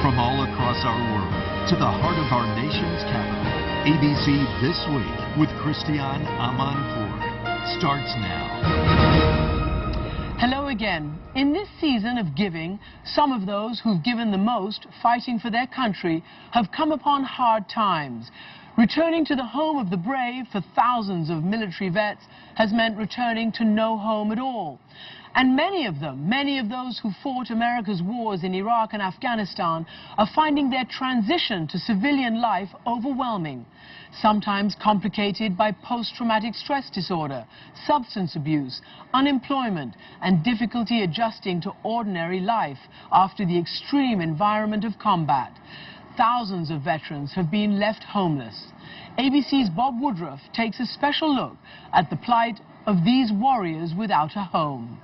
From all across our world to the heart of our nation's capital, ABC This Week with Christiane Amanpour starts now. Hello again. In this season of giving, some of those who've given the most, fighting for their country, have come upon hard times. Returning to the home of the brave for thousands of military vets has meant returning to no home at all. And many of those who fought America's wars in Iraq and Afghanistan, are finding their transition to civilian life overwhelming. Sometimes complicated by post-traumatic stress disorder, substance abuse, unemployment, and difficulty adjusting to ordinary life after the extreme environment of combat. Thousands of veterans have been left homeless. ABC's Bob Woodruff takes a special look at the plight of these warriors without a home.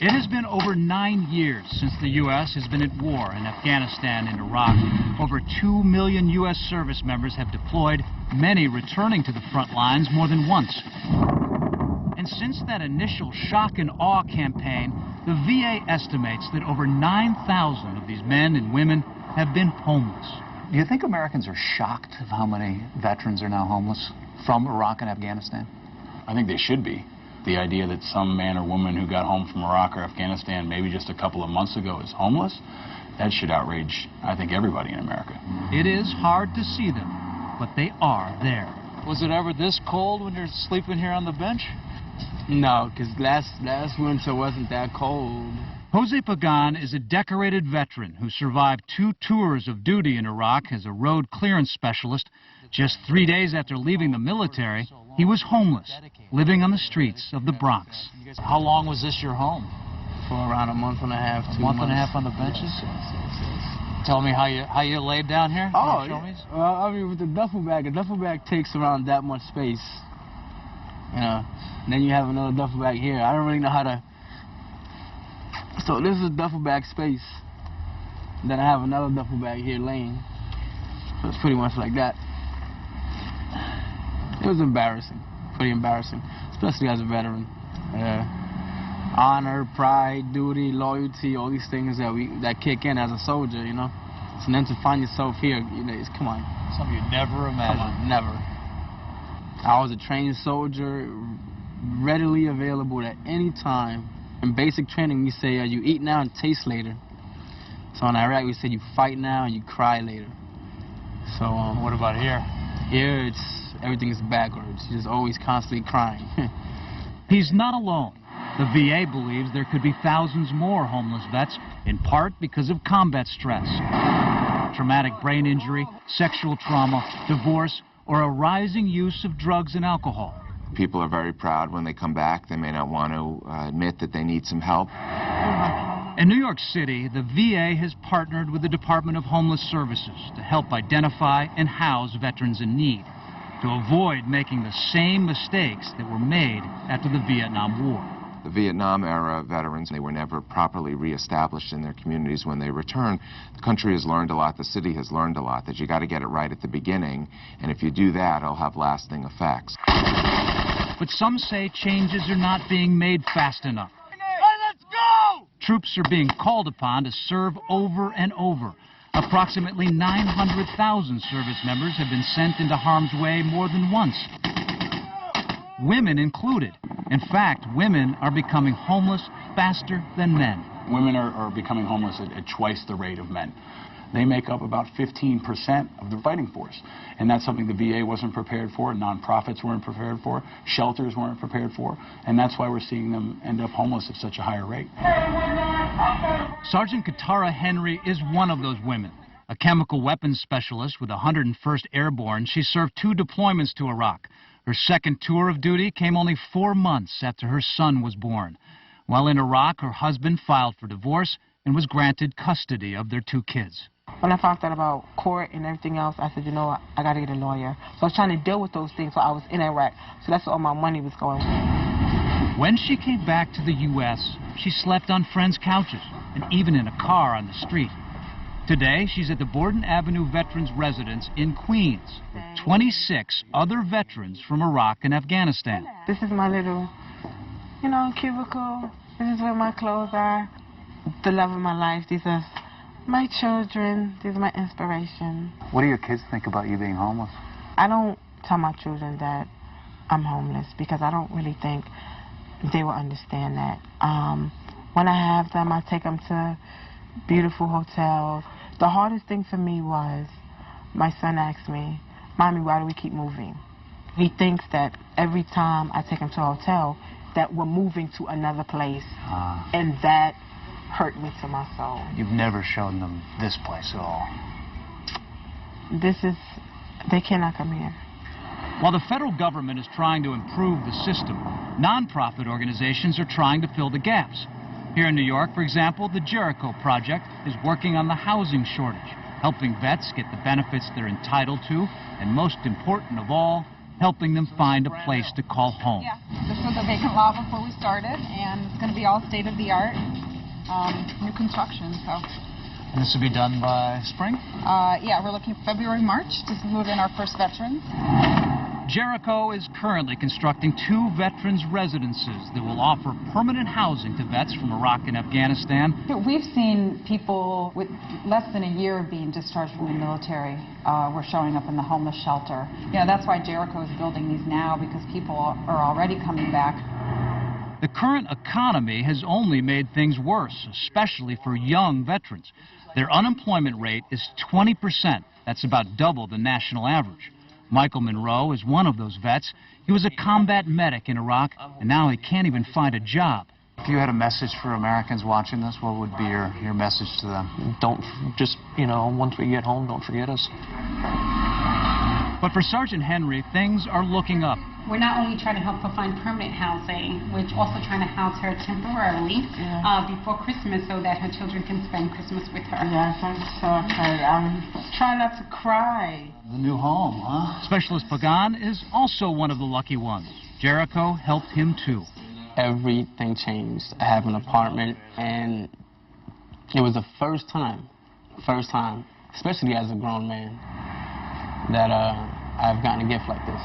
It has been over 9 years since the U.S. has been at war in Afghanistan and Iraq. Over 2 million U.S. service members have deployed, many returning to the front lines more than once. And since that initial shock and awe campaign, the VA estimates that over 9,000 of these men and women have been homeless. Do you think Americans are shocked of how many veterans are now homeless from Iraq and Afghanistan? I think they should be. The idea that some man or woman who got home from Iraq or Afghanistan maybe just a couple of months ago is homeless, that should outrage, I think, everybody in America. It is hard to see them, but they are there. Was it ever this cold when you're sleeping here on the bench? No, because last winter wasn't that cold. Jose Pagan is a decorated veteran who survived 2 tours of duty in Iraq as a road clearance specialist. Just 3 days after leaving the military, he was homeless, living on the streets of the Bronx. How long was this your home? For around a month and a half, 2 months. A month and a half on the benches? Tell me how you laid down here? Oh, well, I mean, with the duffel bag, a duffel bag takes around that much space. You know, and then you have another duffel bag here. I don't really know how to... So this is duffel bag space. Then I have another duffel bag here laying. So it's pretty much like that. It was embarrassing, pretty embarrassing, especially as a veteran. Honor, pride, duty, loyalty, all these things that kick in as a soldier, you know. So then to find yourself here, you know, come on. Something you never imagined. Come on, never. I was a trained soldier, readily available at any time. In basic training, we say you eat now and taste later. So in Iraq, we said you fight now and you cry later. So what about here? Here, everything is backwards. You're just always constantly crying. He's not alone. The VA believes there could be thousands more homeless vets, in part because of combat stress, traumatic brain injury, sexual trauma, divorce, or a rising use of drugs and alcohol. People are very proud when they come back. They may not want to admit that they need some help. In New York City, the VA has partnered with the Department of Homeless Services to help identify and house veterans in need, to avoid making the same mistakes that were made after the Vietnam War. The Vietnam-era veterans, they were never properly reestablished in their communities when they returned. The country has learned a lot, the city has learned a lot, that you got to get it right at the beginning, and if you do that, it'll have lasting effects. But some say changes are not being made fast enough. Let's go! Troops are being called upon to serve over and over. Approximately 900,000 service members have been sent into harm's way more than once. Women included. In fact, women are becoming homeless faster than men. Women are becoming homeless at twice the rate of men. They make up about 15% of the fighting force. And that's something the VA wasn't prepared for, nonprofits weren't prepared for, shelters weren't prepared for, and that's why we're seeing them end up homeless at such a higher rate. Sergeant Katara Henry is one of those women. A chemical weapons specialist with 101st Airborne, she served 2 deployments to Iraq. Her second tour of duty came only 4 months after her son was born. While in Iraq, her husband filed for divorce and was granted custody of their 2 kids. When I found out about court and everything else, I said, you know what, I got to get a lawyer. So I was trying to deal with those things while I was in Iraq. So that's where all my money was going. When she came back to the U.S., she slept on friends' couches and even in a car on the street. Today, she's at the Borden Avenue Veterans Residence in Queens with 26 other veterans from Iraq and Afghanistan. This is my little, you know, cubicle. This is where my clothes are. the love of my life. These are my children. These are my inspiration. What do your kids think about you being homeless? I don't tell my children that I'm homeless because I don't really think they will understand that. When I have them, I take them to beautiful hotels. The hardest thing for me was my son asked me, "Mommy, why do we keep moving?" He thinks that every time I take him to a hotel that we're moving to another place, and that hurt me to my soul. You've never shown them this place at all. They cannot come here. While the federal government is trying to improve the system, nonprofit organizations are trying to fill the gaps. Here in New York, for example, the Jericho Project is working on the housing shortage, helping vets get the benefits they're entitled to, and most important of all, helping them find a place to call home. Yeah, this was a vacant lot before we started, and it's going to be all state-of-the-art, new construction, so. And this will be done by spring? Yeah, we're looking February, March to move in our first veterans. Jericho is currently constructing 2 veterans' residences that will offer permanent housing to vets from Iraq and Afghanistan. We've seen people with less than a year of being discharged from the military were showing up in the homeless shelter. You know, that's why Jericho is building these now, because people are already coming back. The current economy has only made things worse, especially for young veterans. Their unemployment rate is 20%. That's about double the national average. Michael Monroe is one of those vets. He was a combat medic in Iraq, and now he can't even find a job. If you had a message for Americans watching this, what would be your message to them? Don't just, once we get home, don't forget us. But for Sergeant Henry, things are looking up. We're not only trying to help her find permanent housing, we're also trying to house her temporarily before Christmas so that her children can spend Christmas with her. Yes, I'm so excited. I'm trying not to cry. The new home, huh? Specialist Pagan is also one of the lucky ones. Jericho helped him too. Everything changed. I have an apartment, and it was the first time, especially as a grown man, that I've gotten a gift like this.